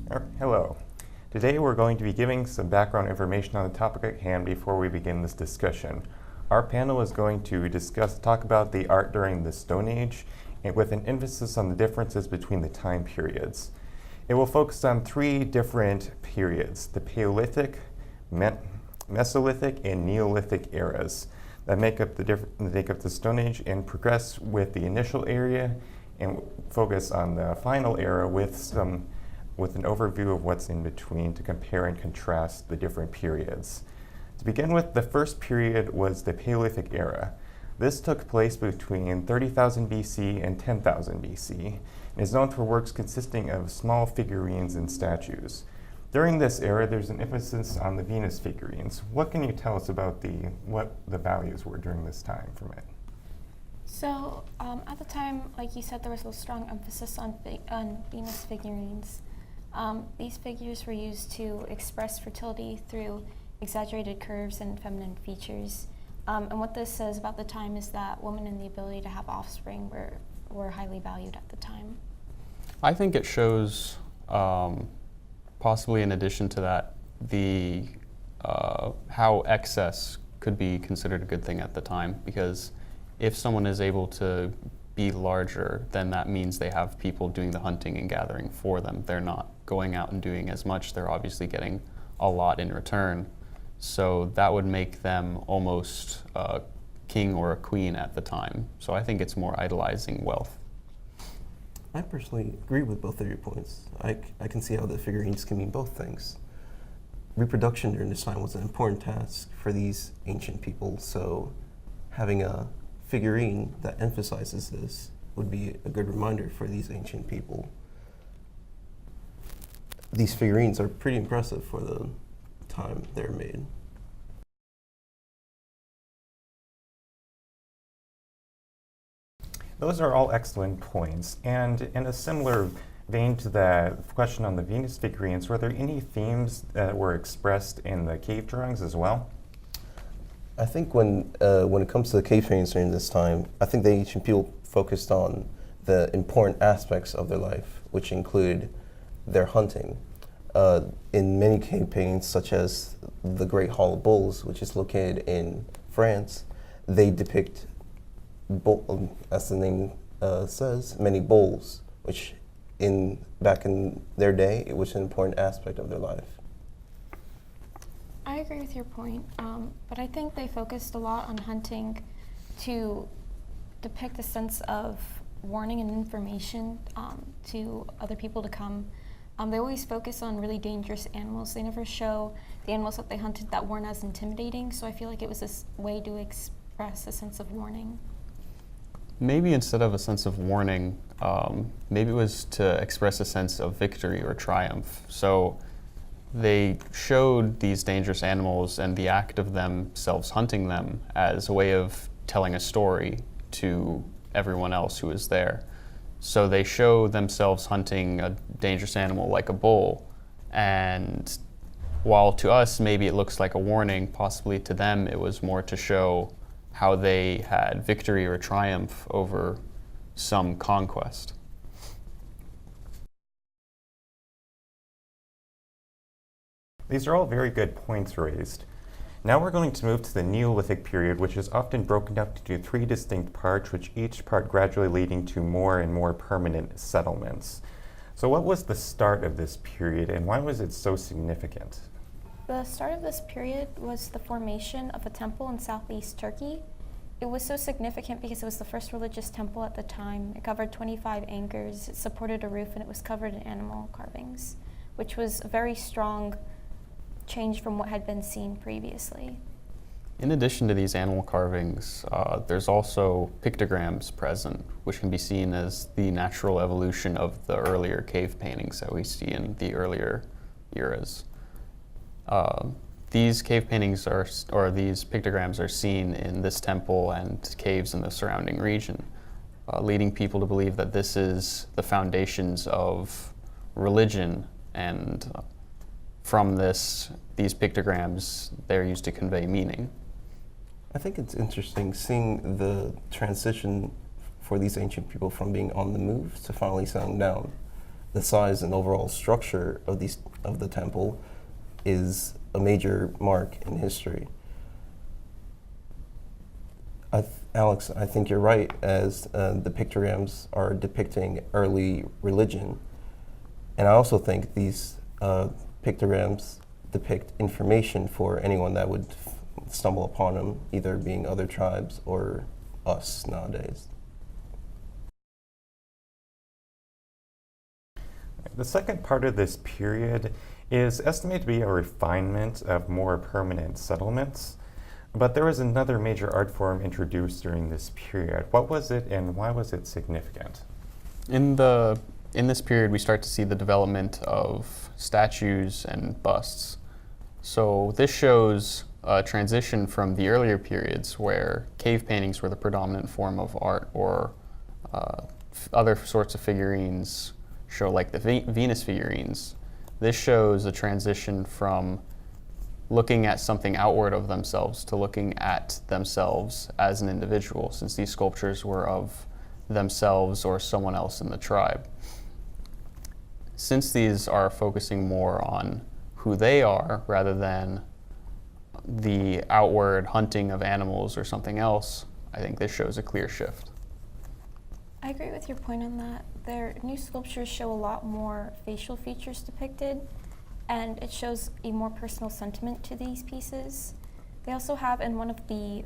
Hello. Today we're going to be giving some background information on the topic at hand before we begin this discussion. Our panel is going to talk about the art during the Stone Age, and with an emphasis on the differences between the time periods. It will focus on three different periods: the Paleolithic, Mesolithic, and Neolithic eras that make up the Stone Age, and progress with the initial area and focus on the final era with an overview of what's in between to compare and contrast the different periods. To begin with, the first period was the Paleolithic era. This took place between 30,000 BC and 10,000 BC and is known for works consisting of small figurines and statues. During this era, there's an emphasis on the Venus figurines. What can you tell us about what the values were during this time from it? So at the time, like you said, there was a strong emphasis on Venus figurines. These figures were used to express fertility through exaggerated curves and feminine features. And what this says about the time is that women and the ability to have offspring were highly valued at the time. I think it shows, possibly in addition to that, how excess could be considered a good thing at the time, because if someone is able to be larger, then that means they have people doing the hunting and gathering for them. They're not going out and doing as much. They're obviously getting a lot in return. So that would make them almost a king or a queen at the time. So I think it's more idolizing wealth. I personally agree with both of your points. I can see how the figurines can mean both things. Reproduction during this time was an important task for these ancient people, so having a figurine that emphasizes this would be a good reminder for these ancient people. These figurines are pretty impressive for the time they're made. Those are all excellent points. And in a similar vein to the question on the Venus figurines, were there any themes that were expressed in the cave drawings as well? I think when it comes to the cave paintings during this time, I think the ancient people focused on the important aspects of their life, which included their hunting. In many cave paintings, such as the Great Hall of Bulls, which is located in France, they depict, as the name says, many bulls, which back in their day, it was an important aspect of their life. I agree with your point, but I think they focused a lot on hunting to depict a sense of warning and information to other people to come. They always focus on really dangerous animals. They never show the animals that they hunted that weren't as intimidating, so I feel like it was this way to express a sense of warning. Maybe instead of a sense of warning, maybe it was to express a sense of victory or triumph. So they showed these dangerous animals and the act of themselves hunting them as a way of telling a story to everyone else who is there. So they show themselves hunting a dangerous animal like a bull, and while to us maybe it looks like a warning, possibly to them it was more to show how they had victory or triumph over some conquest. These are all very good points raised. Now we're going to move to the Neolithic period, which is often broken up into three distinct parts, with each part gradually leading to more and more permanent settlements. So what was the start of this period, and why was it so significant? The start of this period was the formation of a temple in southeast Turkey. It was so significant because it was the first religious temple at the time. It covered 25 acres, it supported a roof, and it was covered in animal carvings, which was a very strong change from what had been seen previously. In addition to these animal carvings, there's also pictograms present, which can be seen as the natural evolution of the earlier cave paintings that we see in the earlier eras. These cave paintings or these pictograms are seen in this temple and caves in the surrounding region, leading people to believe that this is the foundations of religion, and from these pictograms, they're used to convey meaning. I think it's interesting seeing the transition for these ancient people from being on the move to finally settling down. the size and overall structure of the temple is a major mark in history. Alex, I think you're right, as the pictograms are depicting early religion. And I also think these pictograms depict information for anyone that would stumble upon them, either being other tribes or us nowadays. The second part of this period is estimated to be a refinement of more permanent settlements. But there was another major art form introduced during this period. What was it and why was it significant? In this period, we start to see the development of statues and busts. So this shows a transition from the earlier periods where cave paintings were the predominant form of art, or other sorts of figurines show like the Venus figurines. This shows a transition from looking at something outward of themselves to looking at themselves as an individual, since these sculptures were of themselves or someone else in the tribe. Since these are focusing more on who they are rather than the outward hunting of animals or something else, I think this shows a clear shift. I agree with your point on that. Their new sculptures show a lot more facial features depicted, and it shows a more personal sentiment to these pieces. They also have in one of the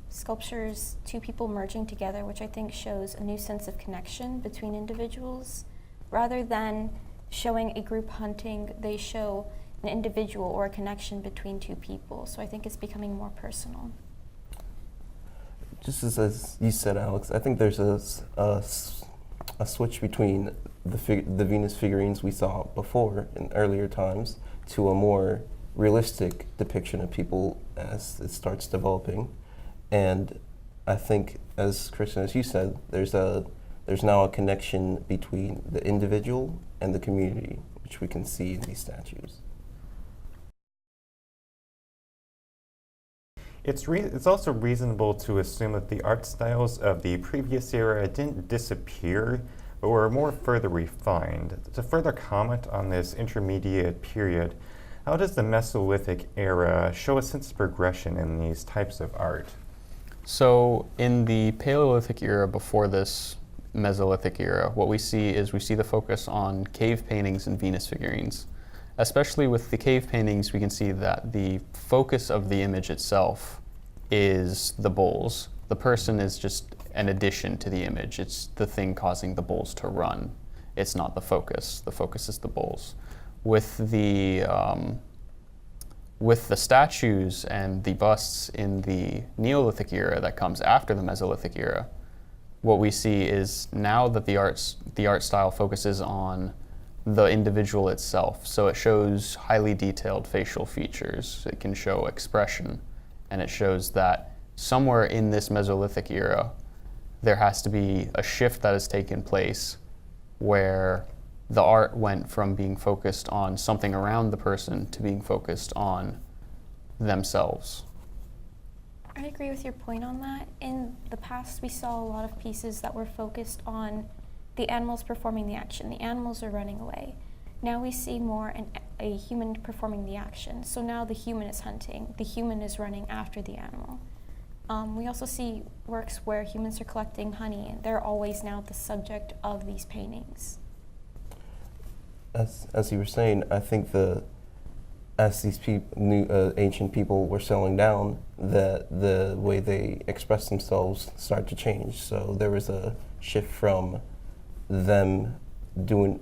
sculptures two people merging together, which I think shows a new sense of connection between individuals. Rather than showing a group hunting, they show an individual or a connection between two people. So I think it's becoming more personal. Just as you said, Alex, I think there's a switch between the Venus figurines we saw before in earlier times to a more realistic depiction of people as it starts developing. And I think, as Kristen, as you said, there's now a connection between the individual and the community, which we can see in these statues. It's also reasonable to assume that the art styles of the previous era didn't disappear, but were more further refined. To further comment on this intermediate period, how does the Mesolithic era show a sense of progression in these types of art? So in the Paleolithic era before this Mesolithic era, what we see the focus on cave paintings and Venus figurines. Especially with the cave paintings, we can see that the focus of the image itself is the bulls. The person is just an addition to the image. It's the thing causing the bulls to run. It's not the focus. The focus is the bulls. With the statues and the busts in the Neolithic era that comes after the Mesolithic era, what we see is now that the art style focuses on the individual itself. So it shows highly detailed facial features. It can show expression, and it shows that somewhere in this Mesolithic era, there has to be a shift that has taken place where the art went from being focused on something around the person to being focused on themselves. I agree with your point on that. In the past, we saw a lot of pieces that were focused on the animals performing the action. The animals are running away. Now we see more a human performing the action. So now the human is hunting. The human is running after the animal. We also see works where humans are collecting honey, and they're always now the subject of these paintings. As you were saying, I think as these ancient people were settling down, the way they express themselves started to change. So there was a shift from them being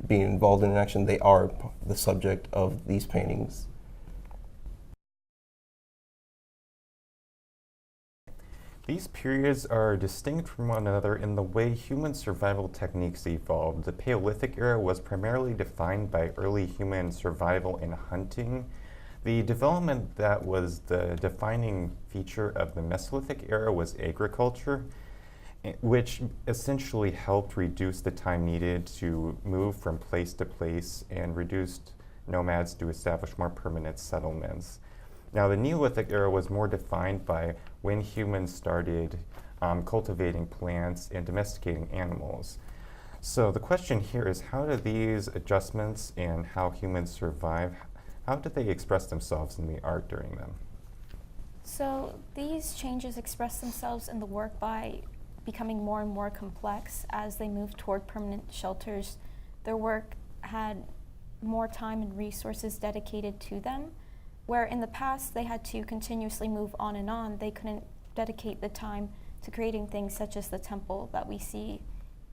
involved in an action. They are the subject of these paintings. These periods are distinct from one another in the way human survival techniques evolved. The Paleolithic era was primarily defined by early human survival and hunting. The development that was the defining feature of the Mesolithic era was agriculture, which essentially helped reduce the time needed to move from place to place and reduced nomads to establish more permanent settlements. Now, the Neolithic era was more defined by when humans started cultivating plants and domesticating animals. So the question here is, how do these adjustments and how humans survive, how did they express themselves in the art during them? So these changes express themselves in the work by becoming more and more complex as they move toward permanent shelters. Their work had more time and resources dedicated to them, where in the past they had to continuously move on and on. They couldn't dedicate the time to creating things such as the temple that we see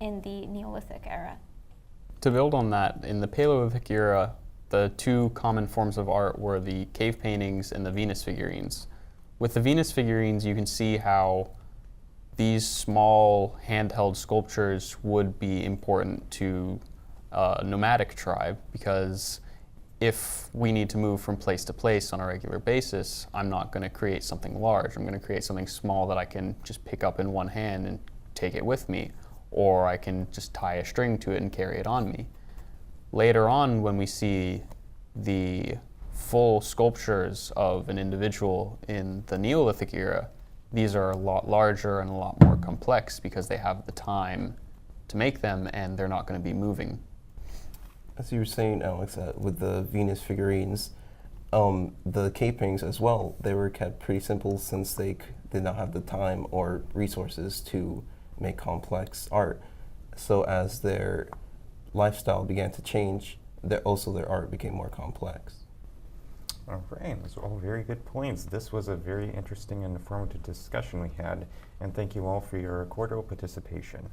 in the Neolithic era. To build on that, in the Paleolithic era, the two common forms of art were the cave paintings and the Venus figurines. With the Venus figurines, you can see how these small handheld sculptures would be important to a nomadic tribe, because if we need to move from place to place on a regular basis, I'm not going to create something large. I'm going to create something small that I can just pick up in one hand and take it with me, or I can just tie a string to it and carry it on me. Later on, when we see the full sculptures of an individual in the Neolithic era, these are a lot larger and a lot more complex because they have the time to make them and they're not going to be moving. As you were saying, Alex, with the Venus figurines, the cave paintings as well, they were kept pretty simple since they did not have the time or resources to make complex art. So as their lifestyle began to change, also their art became more complex. All right, those are all very good points. This was a very interesting and informative discussion we had, and thank you all for your cordial participation.